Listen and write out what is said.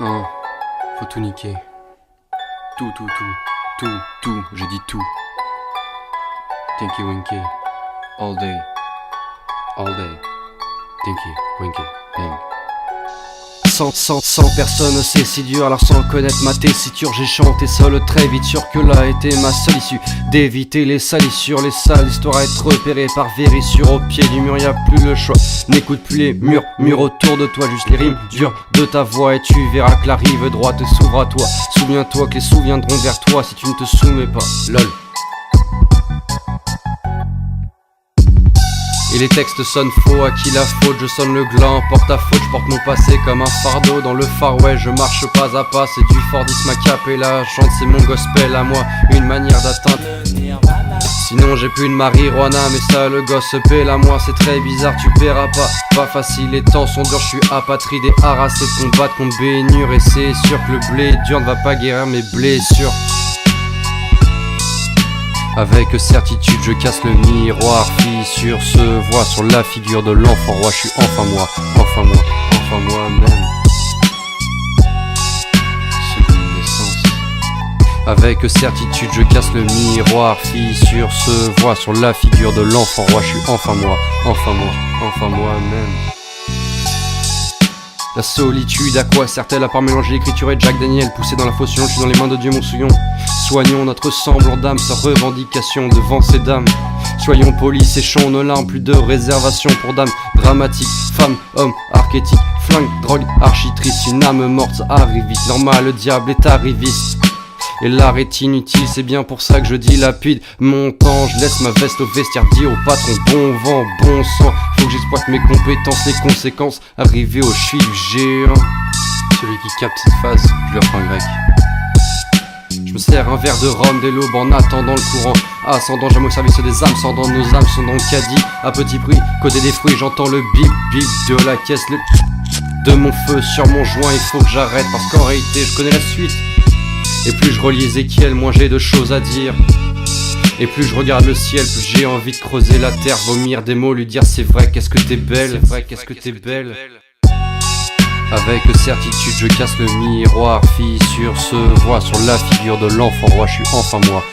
Hein, faut tout niquer. Tout, j'ai dit tout. Tinky Winky, all day. Tinky Winky, bang. Sans personne c'est si dur, alors sans connaître ma tessiture j'ai chanté seul très vite, sûr que là était ma seule issue d'éviter les salissures, les sales histoires à être repérées par vérissure. Au pied du mur y a plus le choix, n'écoute plus les murs autour de toi, juste les rimes dures de ta voix et tu verras que la rive droite s'ouvre à toi. Souviens-toi que les sous viendront vers toi si tu ne te soumets pas, lol. Et les textes sonnent faux, à qui la faute? Je sonne le gland, porte-à-faute, je porte mon passé comme un fardeau. Dans le Far West, je marche pas à pas, c'est du Fordis ma cape et la chante, c'est mon gospel à moi, une manière d'atteindre. Sinon j'ai plus de marijuana, mais ça le gosse pèle à moi, c'est très bizarre, tu paieras pas facile, les temps sont durs, je suis apatride et harassé de combattre contre baignure. Et c'est sûr que le blé dur ne va pas guérir mes blessures. Avec certitude je casse le miroir, fissure se voit sur la figure de l'enfant roi. Je suis enfin moi-même. Seconde naissance. Avec certitude je casse le miroir, fissure se voit sur la figure de l'enfant roi. Je suis enfin moi-même. La solitude, à quoi sert-elle à part mélanger l'écriture et Jack Daniel? Poussé dans la fausse je suis dans les mains de Dieu mon souillon. Soignons notre semblant d'âme, sa revendication devant ces dames. Soyons polis, séchons nos larmes, plus de réservation pour dames dramatiques. Femmes, hommes, archétypes, flingue, drogue, architrice. Une âme morte, ça arrive vite, normal, le diable est arriviste. Et l'art est inutile, c'est bien pour ça que je dilapide mon temps. Je laisse ma veste au vestiaire, dis au patron bon vent, bon sang. Faut que j'exploite mes compétences, les conséquences. Arrivé au chevil du géant. Celui qui capte cette phase, je le prends grec. Je me sers un verre de rhum dès l'aube en attendant le courant. Ascendant, j'aime au service des âmes, sans dans nos âmes sont dans le caddie. À petit bruit, côté des fruits, j'entends le bip bip de la caisse. De mon feu sur mon joint, il faut que j'arrête parce qu'en réalité je connais la suite. Et plus je relis Ézéchiel, moins j'ai de choses à dire. Et plus je regarde le ciel, plus j'ai envie de creuser la terre, vomir des mots, lui dire c'est vrai, qu'est-ce que t'es belle, belle. Avec certitude je casse le miroir, fissure se voit sur la figure de l'enfant roi. Je suis enfin moi-même.